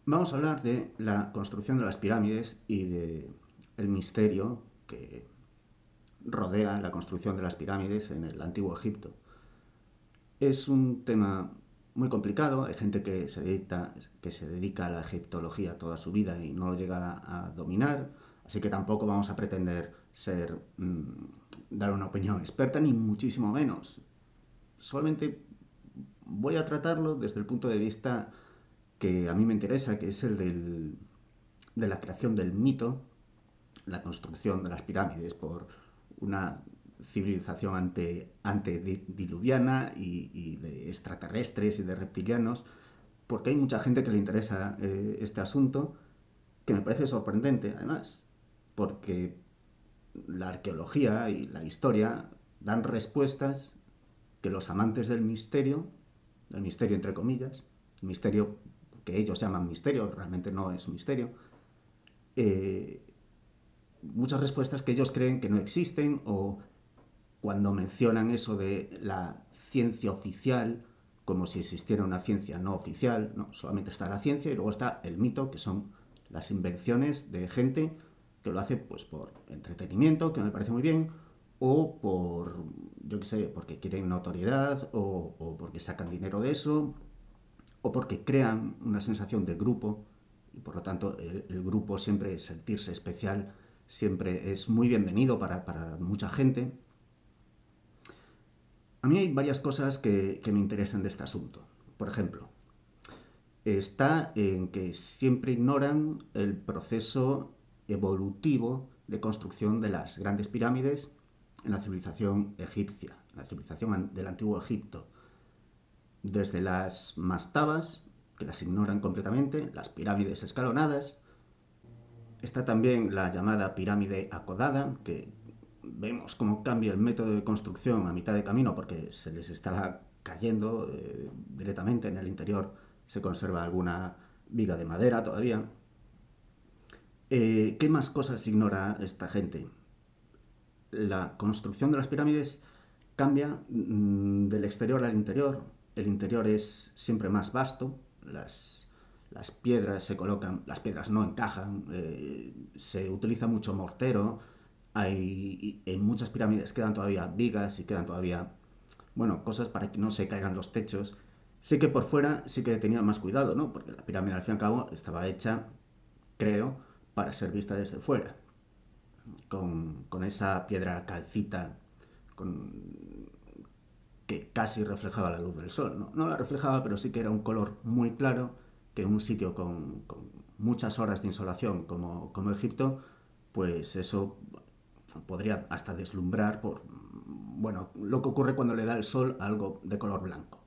Vamos a hablar de la construcción de las pirámides y de el misterio que rodea la construcción de las pirámides en el antiguo Egipto. Es un tema muy complicado, hay gente que se dedica a la egiptología toda su vida y no lo llega a dominar, así que tampoco vamos a pretender dar una opinión experta, ni muchísimo menos. Solamente voy a tratarlo desde el punto de vista que a mí me interesa, que es de la creación del mito, la construcción de las pirámides por una civilización antediluviana y de extraterrestres y de reptilianos, porque hay mucha gente que le interesa este asunto, que me parece sorprendente además, porque la arqueología y la historia dan respuestas que los amantes del misterio entre comillas, el misterio que ellos llaman misterio, realmente no es un misterio, eh, muchas respuestas que ellos creen que no existen, o cuando mencionan eso de la ciencia oficial, como si existiera una ciencia no oficial. No, solamente está la ciencia y luego está el mito, que son las invenciones de gente que lo hace pues por entretenimiento, que me parece muy bien, o por, yo qué sé, porque quieren notoriedad, o porque sacan dinero de eso, o porque crean una sensación de grupo, y por lo tanto el grupo siempre, sentirse especial, siempre es muy bienvenido para mucha gente. A mí hay varias cosas que me interesan de este asunto. Por ejemplo, está en que siempre ignoran el proceso evolutivo de construcción de las grandes pirámides en la civilización egipcia, en la civilización del antiguo Egipto. Desde las mastabas, que las ignoran completamente, las pirámides escalonadas. Está también la llamada pirámide acodada, que vemos cómo cambia el método de construcción a mitad de camino porque se les estaba cayendo directamente. En el interior se conserva alguna viga de madera todavía. ¿Qué más cosas ignora esta gente? La construcción de las pirámides cambia del exterior al interior. El interior es siempre más vasto, las piedras se colocan, las piedras no encajan, se utiliza mucho mortero, en muchas pirámides quedan todavía vigas y quedan todavía, bueno, cosas para que no se caigan los techos. Sé que por fuera sí que tenía más cuidado, ¿no? Porque la pirámide al fin y al cabo estaba hecha, creo, para ser vista desde fuera, con esa piedra calcita, con, que casi reflejaba la luz del sol. No, no la reflejaba, pero sí que era un color muy claro, que en un sitio con muchas horas de insolación como Egipto, pues eso podría hasta deslumbrar por, bueno, lo que ocurre cuando le da el sol a algo de color blanco.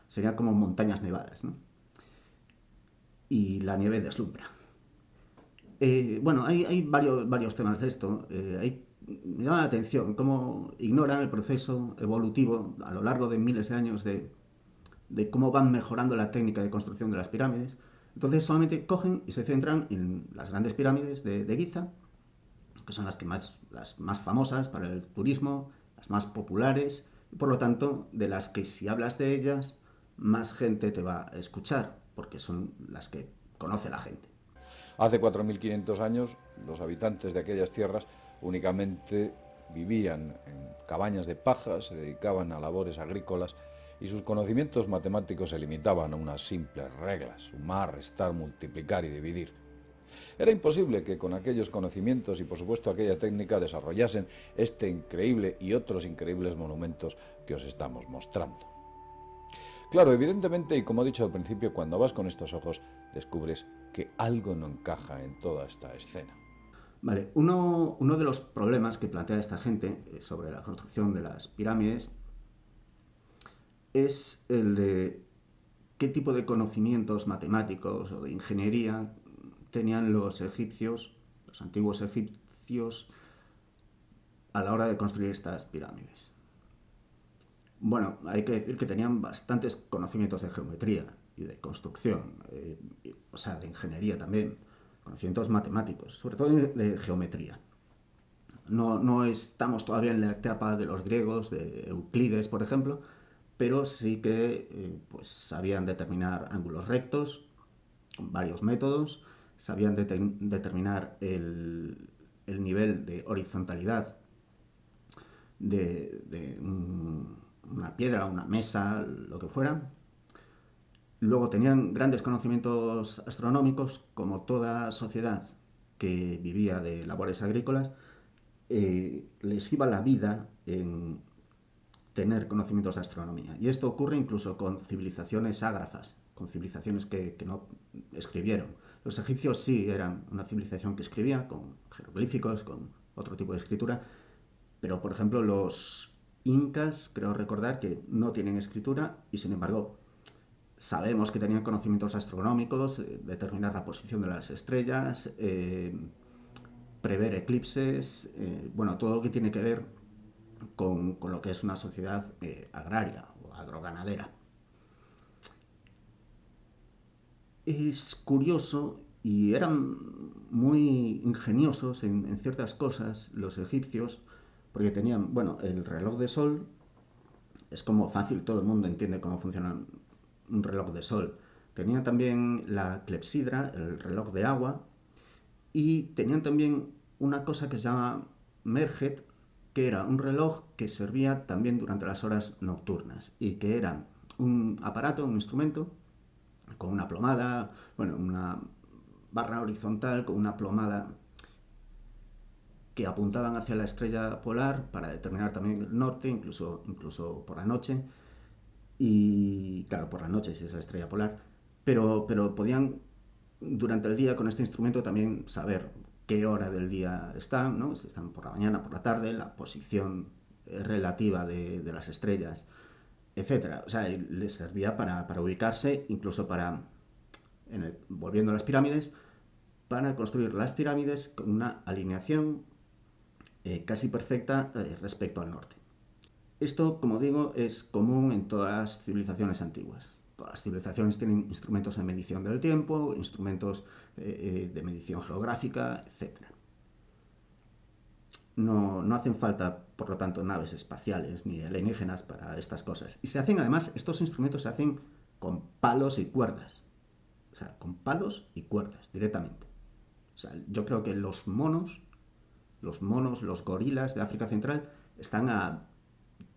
Sería como montañas nevadas, ¿no? Y la nieve deslumbra. Bueno, hay varios temas de esto. Me llama la atención cómo ignoran el proceso evolutivo a lo largo de miles de años de cómo van mejorando la técnica de construcción de las pirámides. Entonces solamente cogen y se centran en las grandes pirámides de Giza, que son las más famosas para el turismo, las más populares, y por lo tanto de las que si hablas de ellas, más gente te va a escuchar, porque son las que conoce la gente. Hace 4.500 años, los habitantes de aquellas tierras únicamente vivían en cabañas de paja, se dedicaban a labores agrícolas y sus conocimientos matemáticos se limitaban a unas simples reglas: sumar, restar, multiplicar y dividir. Era imposible que con aquellos conocimientos y por supuesto aquella técnica desarrollasen este increíble y otros increíbles monumentos que os estamos mostrando. Claro, evidentemente, y como he dicho al principio, cuando vas con estos ojos descubres que algo no encaja en toda esta escena. Vale, uno de los problemas que plantea esta gente sobre la construcción de las pirámides es el de qué tipo de conocimientos matemáticos o de ingeniería tenían los egipcios, los antiguos egipcios, a la hora de construir estas pirámides. Bueno, hay que decir que tenían bastantes conocimientos de geometría y de construcción, o sea, de ingeniería también, conocimientos matemáticos, sobre todo de geometría. No estamos todavía en la etapa de los griegos, de Euclides, por ejemplo, pero sí que pues, sabían determinar ángulos rectos, con varios métodos, sabían determinar el nivel de horizontalidad de una piedra, una mesa, lo que fuera. Luego tenían grandes conocimientos astronómicos, como toda sociedad que vivía de labores agrícolas, les iba la vida en tener conocimientos de astronomía. Y esto ocurre incluso con civilizaciones ágrafas, con civilizaciones que no escribieron. Los egipcios sí eran una civilización que escribía, con jeroglíficos, con otro tipo de escritura, pero por ejemplo los incas, creo recordar que no tienen escritura y sin embargo sabemos que tenían conocimientos astronómicos, determinar la posición de las estrellas, prever eclipses, bueno, todo lo que tiene que ver con lo que es una sociedad agraria o agroganadera. Es curioso y eran muy ingeniosos en ciertas cosas los egipcios, porque tenían, bueno, el reloj de sol, es como fácil, todo el mundo entiende cómo funciona un reloj de sol. Tenían también la clepsidra, el reloj de agua, y tenían también una cosa que se llama Merjet, que era un reloj que servía también durante las horas nocturnas y que era un aparato, un instrumento con una plomada, bueno, una barra horizontal con una plomada que apuntaban hacia la estrella polar para determinar también el norte, incluso por la noche. Y claro, por la noche si es la estrella polar, pero podían durante el día con este instrumento también saber qué hora del día están, ¿no? Si están por la mañana, por la tarde, la posición relativa de las estrellas, etcétera. O sea, les servía para ubicarse, incluso para, volviendo a las pirámides, para construir las pirámides con una alineación casi perfecta respecto al norte. Esto, como digo, es común en todas las civilizaciones antiguas. Todas las civilizaciones tienen instrumentos de medición del tiempo, instrumentos de medición geográfica, etc. No hacen falta, por lo tanto, naves espaciales ni alienígenas para estas cosas. Y se hacen, además, estos instrumentos se hacen con palos y cuerdas. O sea, con palos y cuerdas, directamente. O sea, yo creo que los monos, los gorilas de África Central, están a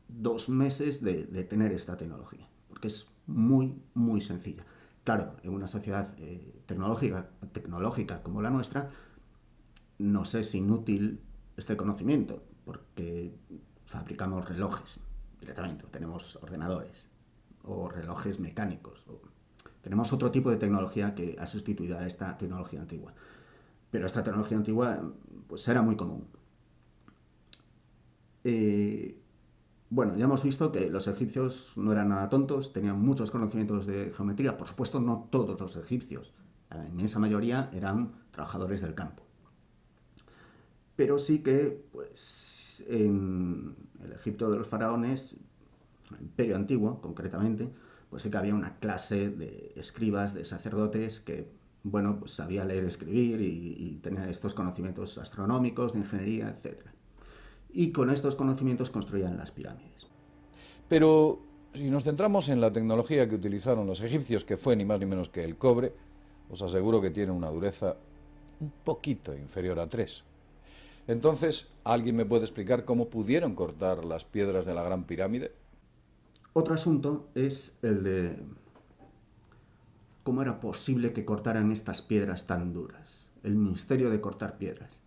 2 meses de tener esta tecnología, porque es muy, muy sencilla. Claro, en una sociedad tecnológica como la nuestra, nos es inútil este conocimiento, porque fabricamos relojes directamente, o tenemos ordenadores, o relojes mecánicos, o tenemos otro tipo de tecnología que ha sustituido a esta tecnología antigua. Pero esta tecnología antigua pues era muy común. Bueno, ya hemos visto que los egipcios no eran nada tontos, tenían muchos conocimientos de geometría. Por supuesto, no todos los egipcios. La inmensa mayoría eran trabajadores del campo. Pero sí que, pues, en el Egipto de los faraones, el Imperio Antiguo concretamente, pues sí que había una clase de escribas, de sacerdotes que, bueno, pues sabía leer y escribir y tenía estos conocimientos astronómicos, de ingeniería, etc. Y con estos conocimientos construían las pirámides. Pero si nos centramos en la tecnología que utilizaron los egipcios, que fue ni más ni menos que el cobre, os aseguro que tiene una dureza un poquito inferior a 3. Entonces, ¿alguien me puede explicar cómo pudieron cortar las piedras de la Gran Pirámide? Otro asunto es el de cómo era posible que cortaran estas piedras tan duras. El misterio de cortar piedras.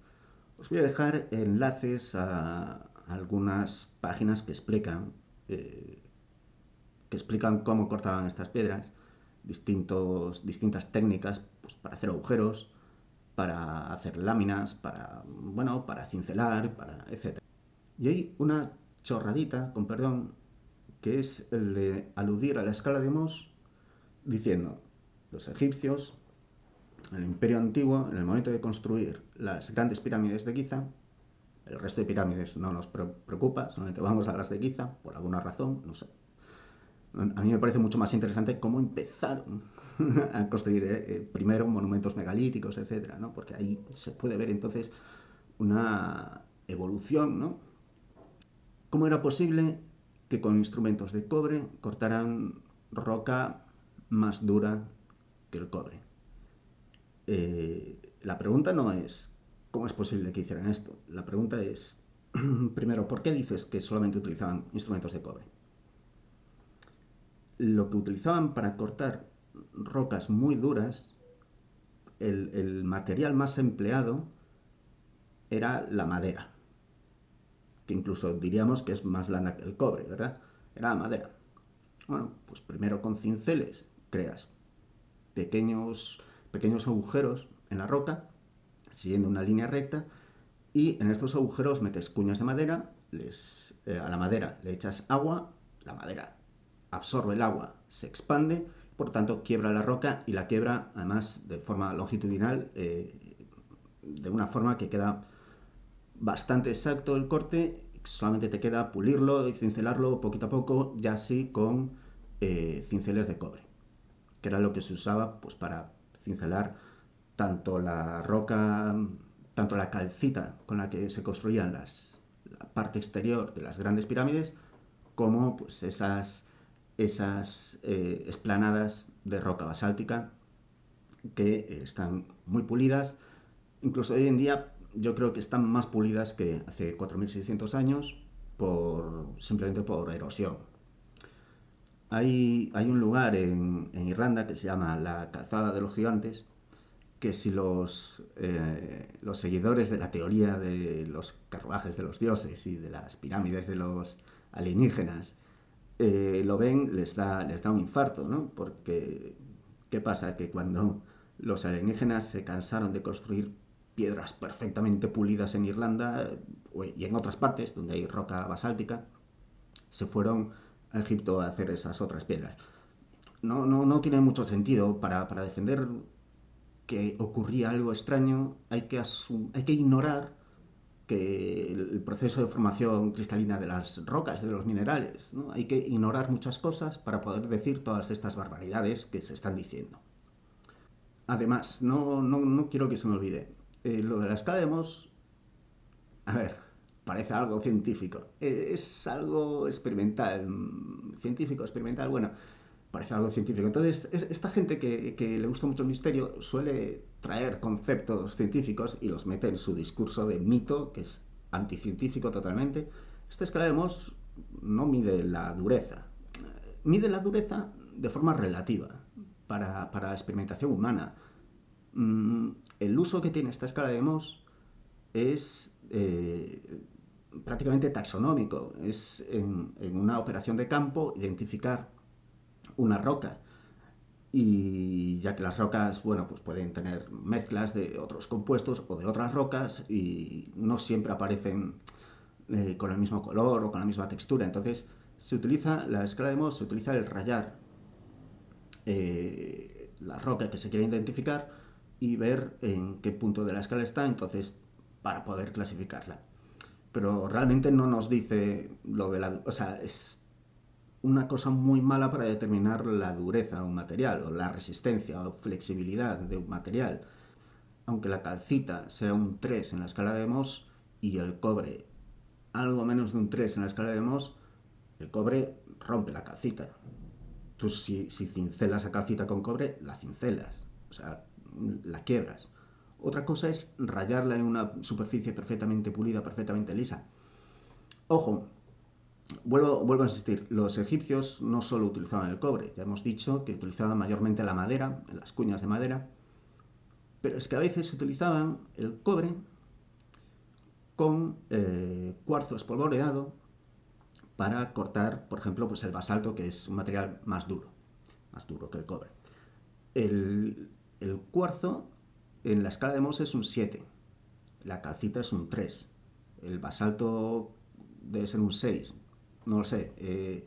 Os voy a dejar enlaces a algunas páginas que explican cómo cortaban estas piedras, distintas técnicas pues, para hacer agujeros, para hacer láminas, para cincelar, etc. Y hay una chorradita, con perdón, que es el de aludir a la escala de Mohs diciendo los egipcios, en el Imperio Antiguo, en el momento de construir las grandes pirámides de Giza, el resto de pirámides no nos preocupa, solamente vamos a las de Giza, por alguna razón, no sé. A mí me parece mucho más interesante cómo empezaron a construir primero monumentos megalíticos, etcétera, ¿no? Porque ahí se puede ver entonces una evolución, ¿no? ¿Cómo era posible que con instrumentos de cobre cortaran roca más dura que el cobre? La pregunta no es cómo es posible que hicieran esto. La pregunta es, primero, ¿por qué dices que solamente utilizaban instrumentos de cobre? Lo que utilizaban para cortar rocas muy duras, el material más empleado era la madera, que incluso diríamos que es más blanda que el cobre, ¿verdad? Era la madera. Bueno, pues primero con cinceles creas pequeños agujeros en la roca, siguiendo una línea recta, y en estos agujeros metes cuñas de madera, a la madera le echas agua, la madera absorbe el agua, se expande, por tanto quiebra la roca y la quiebra además de forma longitudinal, de una forma que queda bastante exacto el corte, solamente te queda pulirlo y cincelarlo poquito a poco, ya así con cinceles de cobre, que era lo que se usaba pues para cincelar tanto la roca, tanto la calcita con la que se construían la parte exterior de las grandes pirámides, como pues esas esplanadas de roca basáltica que están muy pulidas. Incluso hoy en día yo creo que están más pulidas que hace 4.600 años simplemente por erosión. Hay un lugar en Irlanda que se llama la Calzada de los Gigantes, que si los seguidores de la teoría de los carruajes de los dioses y de las pirámides de los alienígenas lo ven, les da un infarto, ¿no? Porque, ¿qué pasa? Que cuando los alienígenas se cansaron de construir piedras perfectamente pulidas en Irlanda y en otras partes donde hay roca basáltica, se fueron a Egipto a hacer esas otras piedras. No tiene mucho sentido para defender que ocurría algo extraño, hay que ignorar que el proceso de formación cristalina de las rocas, de los minerales, ¿no? Hay que ignorar muchas cosas para poder decir todas estas barbaridades que se están diciendo. Además, no quiero que se me olvide, lo de la escala de Mohs, a ver, parece algo científico, es algo experimental, científico, experimental, bueno, parece algo científico. Entonces, esta gente que le gusta mucho el misterio suele traer conceptos científicos y los mete en su discurso de mito, que es anticientífico totalmente. Esta escala de Mohs no mide la dureza, mide la dureza de forma relativa para experimentación humana. El uso que tiene esta escala de Mohs es prácticamente taxonómico, es en una operación de campo identificar una roca, y ya que las rocas, bueno, pues pueden tener mezclas de otros compuestos o de otras rocas y no siempre aparecen con el mismo color o con la misma textura. Entonces se utiliza la escala de Mohs, se utiliza el rayar la roca que se quiere identificar y ver en qué punto de la escala está, entonces para poder clasificarla. Pero realmente no nos dice lo de la... O sea, es una cosa muy mala para determinar la dureza de un material o la resistencia o flexibilidad de un material. Aunque la calcita sea un 3 en la escala de Mohs y el cobre algo menos de un 3 en la escala de Mohs, el cobre rompe la calcita. Tú si cincelas a calcita con cobre, la cincelas, o sea, la quiebras. Otra cosa es rayarla en una superficie perfectamente pulida, perfectamente lisa. Ojo, vuelvo a insistir, los egipcios no solo utilizaban el cobre, ya hemos dicho que utilizaban mayormente la madera, las cuñas de madera, pero es que a veces utilizaban el cobre con cuarzo espolvoreado para cortar, por ejemplo, pues el basalto, que es un material más duro que el cobre. El cuarzo en la escala de Mohs es un 7, la calcita es un 3, el basalto debe ser un 6, no lo sé,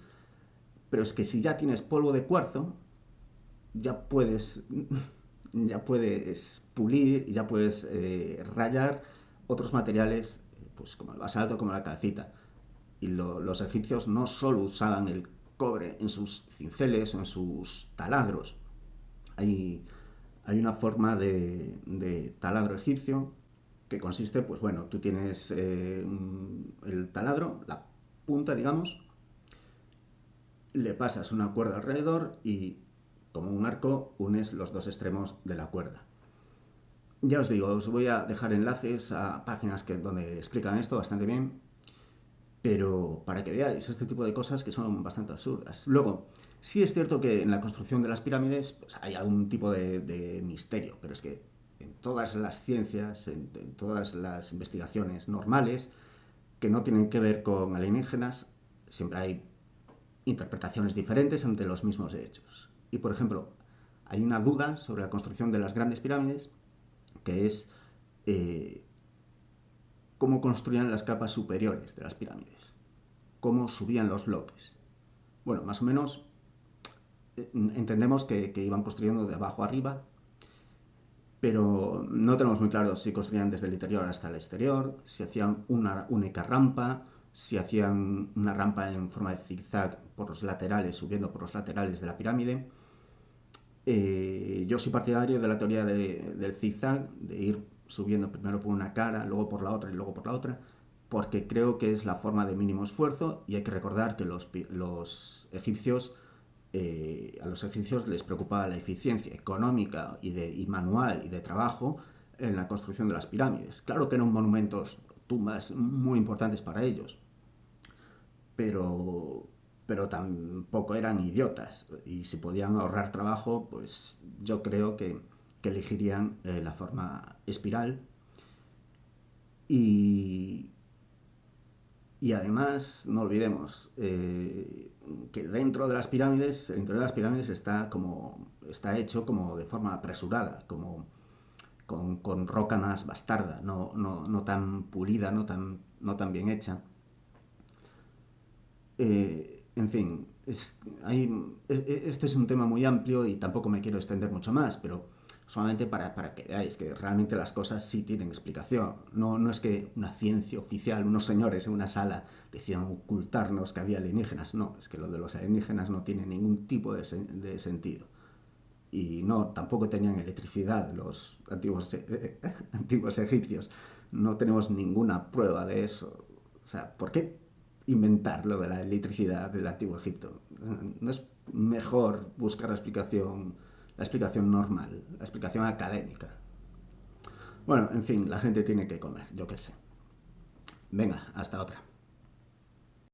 pero es que si ya tienes polvo de cuarzo, ya puedes pulir y ya puedes rayar otros materiales, pues como el basalto, como la calcita. Y los egipcios no solo usaban el cobre en sus cinceles o en sus taladros. Hay una forma de taladro egipcio que consiste, pues bueno, tú tienes el taladro, la punta, digamos, le pasas una cuerda alrededor y como un arco unes los dos extremos de la cuerda. Ya os digo, os voy a dejar enlaces a páginas donde explican esto bastante bien, pero para que veáis este tipo de cosas que son bastante absurdas. Luego, sí es cierto que en la construcción de las pirámides pues, hay algún tipo de misterio, pero es que en todas las ciencias, en todas las investigaciones normales que no tienen que ver con alienígenas, siempre hay interpretaciones diferentes ante los mismos hechos. Y por ejemplo, hay una duda sobre la construcción de las grandes pirámides que es eh, cómo construían las capas superiores de las pirámides, cómo subían los bloques. Bueno, más o menos entendemos que iban construyendo de abajo arriba, pero no tenemos muy claro si construían desde el interior hasta el exterior, si hacían una única rampa, si hacían una rampa en forma de zigzag por los laterales, subiendo por los laterales de la pirámide. Yo soy partidario de la teoría del zigzag, de ir subiendo primero por una cara, luego por la otra y luego por la otra, porque creo que es la forma de mínimo esfuerzo y hay que recordar que los egipcios, a los egipcios les preocupaba la eficiencia económica y manual y de trabajo en la construcción de las pirámides. Claro que eran monumentos, tumbas muy importantes para ellos, pero, pero tampoco eran idiotas. Y si podían ahorrar trabajo, pues yo creo que elegirían la forma espiral. Y, y además, no olvidemos que dentro de las pirámides, el interior de las pirámides está hecho como de forma apresurada, como con roca más bastarda, no tan pulida, no tan bien hecha. En fin, este es un tema muy amplio y tampoco me quiero extender mucho más, pero solamente para que veáis que realmente las cosas sí tienen explicación. No es que una ciencia oficial, unos señores en una sala decían ocultarnos que había alienígenas. No, es que lo de los alienígenas no tiene ningún tipo de sentido. Y no, tampoco tenían electricidad los antiguos egipcios. No tenemos ninguna prueba de eso. O sea, ¿por qué inventar lo de la electricidad del antiguo Egipto? ¿No es mejor buscar la explicación normal, la explicación académica? Bueno, en fin, la gente tiene que comer, yo qué sé. Venga, hasta otra.